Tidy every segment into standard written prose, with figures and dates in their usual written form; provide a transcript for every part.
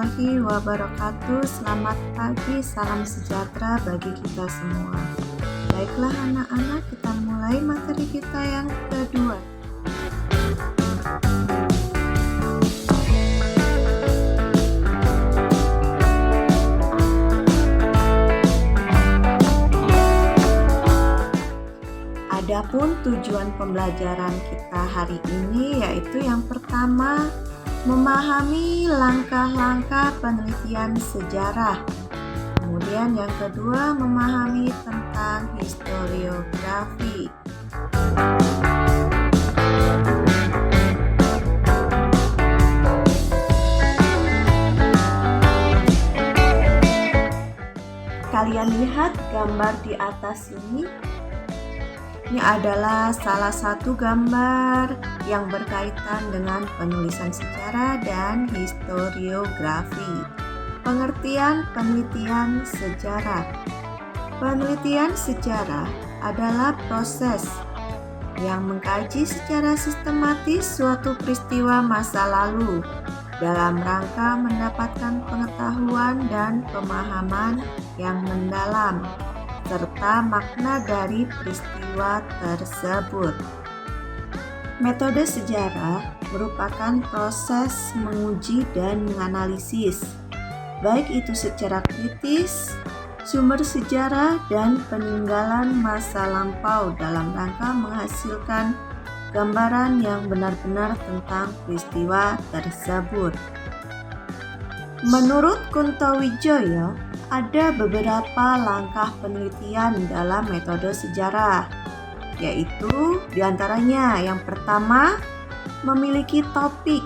warahmatullahi wabarakatuh. Selamat pagi, salam sejahtera bagi kita semua. Baiklah anak-anak, kita mulai materi kita yang kedua. Adapun tujuan pembelajaran kita hari ini yaitu yang pertama, memahami langkah-langkah penelitian sejarah. Kemudian yang kedua, memahami tentang historiografi. Kalian lihat gambar di atas ini. Ini adalah salah satu gambar yang berkaitan dengan penulisan sejarah dan historiografi. Pengertian penelitian sejarah. Penelitian sejarah adalah proses yang mengkaji secara sistematis suatu peristiwa masa lalu dalam rangka mendapatkan pengetahuan dan pemahaman yang mendalam serta makna dari peristiwa tersebut. Metode sejarah merupakan proses menguji dan menganalisis, baik itu secara kritis, sumber sejarah, dan peninggalan masa lampau dalam rangka menghasilkan gambaran yang benar-benar tentang peristiwa tersebut. Menurut Kunto Wijoyo, ada beberapa langkah penelitian dalam metode sejarah, yaitu diantaranya yang pertama, memiliki topik,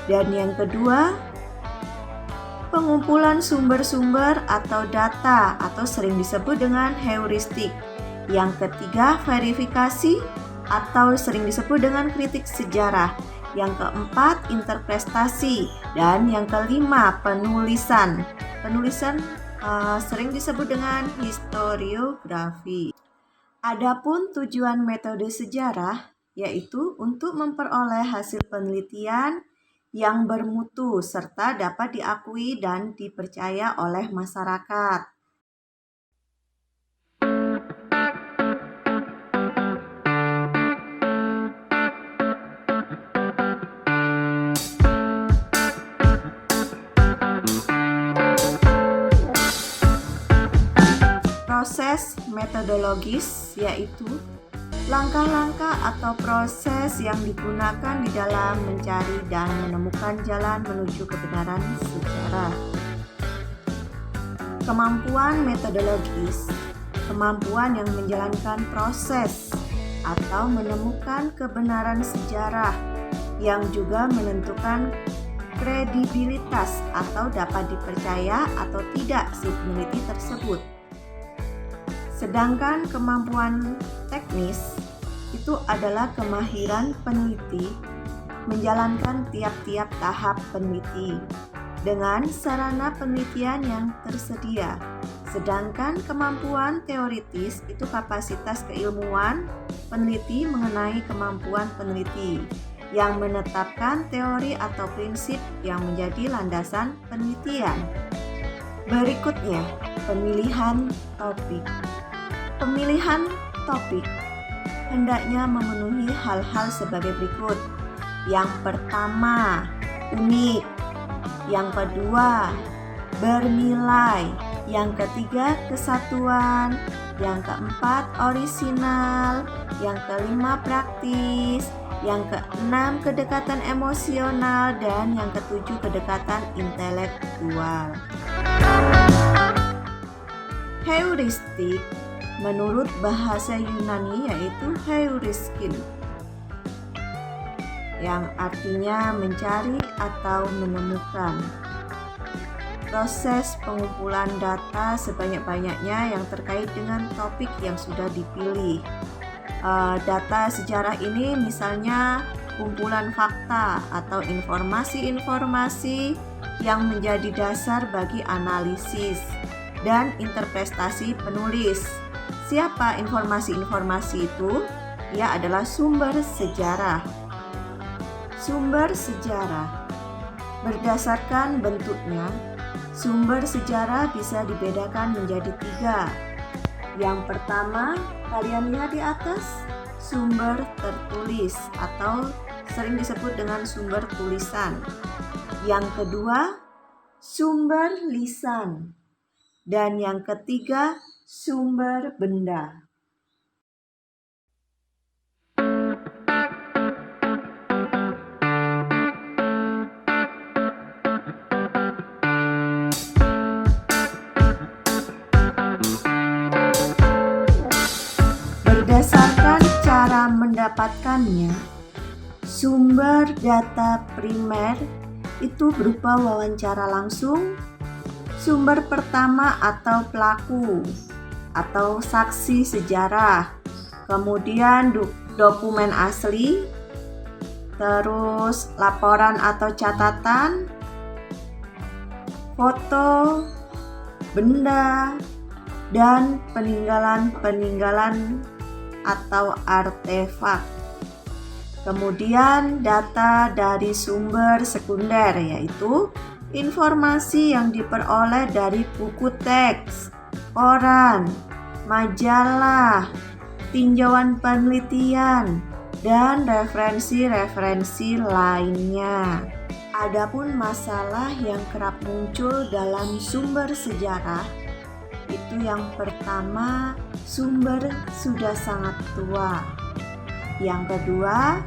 dan yang kedua, pengumpulan sumber-sumber atau data atau sering disebut dengan heuristik. Yang ketiga, verifikasi atau sering disebut dengan kritik sejarah. Yang keempat, interpretasi, dan yang kelima, penulisan. Penulisan sering disebut dengan historiografi. Adapun tujuan metode sejarah yaitu untuk memperoleh hasil penelitian yang bermutu serta dapat diakui dan dipercaya oleh masyarakat. Proses metodologis yaitu langkah-langkah atau proses yang digunakan di dalam mencari dan menemukan jalan menuju kebenaran sejarah. Kemampuan metodologis, kemampuan yang menjalankan proses atau menemukan kebenaran sejarah yang juga menentukan kredibilitas atau dapat dipercaya atau tidak si peneliti tersebut. Sedangkan kemampuan teknis itu adalah kemahiran peneliti menjalankan tiap-tiap tahap peneliti dengan sarana penelitian yang tersedia. Sedangkan kemampuan teoritis itu kapasitas keilmuan peneliti mengenai kemampuan peneliti yang menetapkan teori atau prinsip yang menjadi landasan penelitian. Berikutnya, pemilihan topik. Pemilihan topik hendaknya memenuhi hal-hal sebagai berikut. Yang pertama, unik. Yang kedua, bernilai. Yang ketiga, kesatuan. Yang keempat, orisinal. Yang kelima, praktis. Yang keenam, kedekatan emosional. Dan yang ketujuh, kedekatan intelektual. Heuristik menurut bahasa Yunani yaitu heuriskin, yang artinya mencari atau menemukan. Proses pengumpulan data sebanyak-banyaknya yang terkait dengan topik yang sudah dipilih. Data sejarah ini misalnya kumpulan fakta atau informasi-informasi yang menjadi dasar bagi analisis dan interpretasi penulis. Siapa informasi-informasi itu? Ia adalah sumber sejarah. Sumber sejarah Berdasarkan bentuknya, sumber sejarah bisa dibedakan menjadi 3. Yang pertama, kalian lihat di atas, sumber tertulis atau sering disebut dengan sumber tulisan. Yang kedua, sumber lisan. Dan yang ketiga, sumber benda. Berdasarkan cara mendapatkannya, sumber data primer itu berupa wawancara langsung, sumber pertama atau pelaku atau saksi sejarah, kemudian dokumen asli, terus laporan atau catatan, foto, benda, dan peninggalan atau artefak. Kemudian data dari sumber sekunder, yaitu informasi yang diperoleh dari buku teks, koran, majalah, tinjauan penelitian, dan referensi-referensi lainnya. Adapun masalah yang kerap muncul dalam sumber sejarah, itu yang pertama, sumber sudah sangat tua. Yang kedua,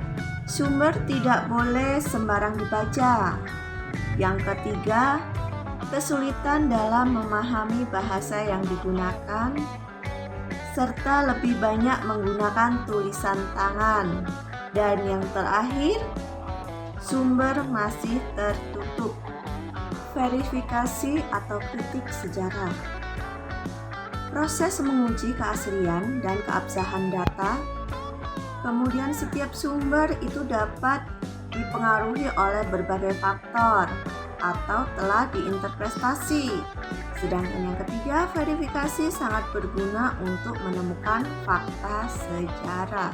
sumber tidak boleh sembarang dibaca. Yang ketiga, kesulitan dalam memahami bahasa yang digunakan, serta lebih banyak menggunakan tulisan tangan. Dan yang terakhir, sumber masih tertutup. Verifikasi atau kritik sejarah. Proses menguji keaslian dan keabsahan data. Kemudian setiap sumber itu dapat dipengaruhi oleh berbagai faktor atau telah diinterpretasi. Sedangkan yang ketiga, verifikasi sangat berguna untuk menemukan fakta sejarah.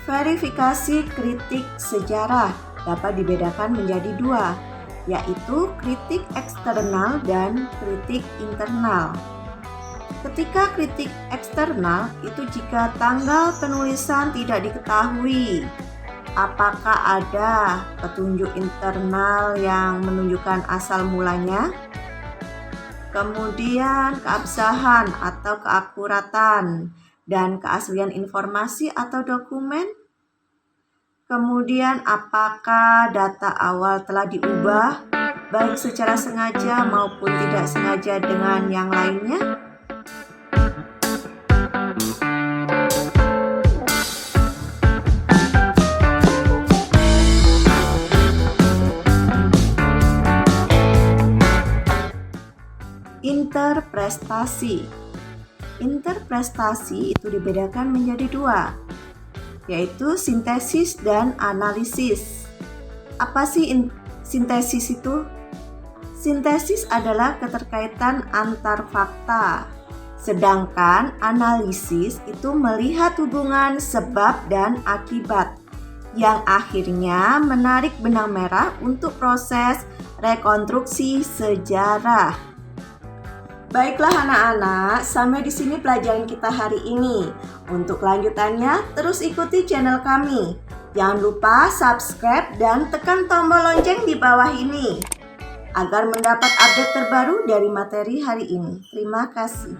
Verifikasi kritik sejarah dapat dibedakan menjadi 2, yaitu kritik eksternal dan kritik internal. Ketika kritik eksternal itu jika tanggal penulisan tidak diketahui, apakah ada petunjuk internal yang menunjukkan asal mulanya, kemudian keabsahan atau keakuratan dan keaslian informasi atau dokumen. Kemudian apakah data awal telah diubah baik secara sengaja maupun tidak sengaja dengan yang lainnya. Interpretasi. Interpretasi itu dibedakan menjadi 2, yaitu sintesis dan analisis. Apa sih sintesis itu? Sintesis adalah keterkaitan antar fakta, sedangkan analisis itu melihat hubungan sebab dan akibat, yang akhirnya menarik benang merah untuk proses rekonstruksi sejarah. Baiklah anak-anak, sampai di sini pelajaran kita hari ini. Untuk lanjutannya, terus ikuti channel kami. Jangan lupa subscribe dan tekan tombol lonceng di bawah ini agar mendapat update terbaru dari materi hari ini. Terima kasih.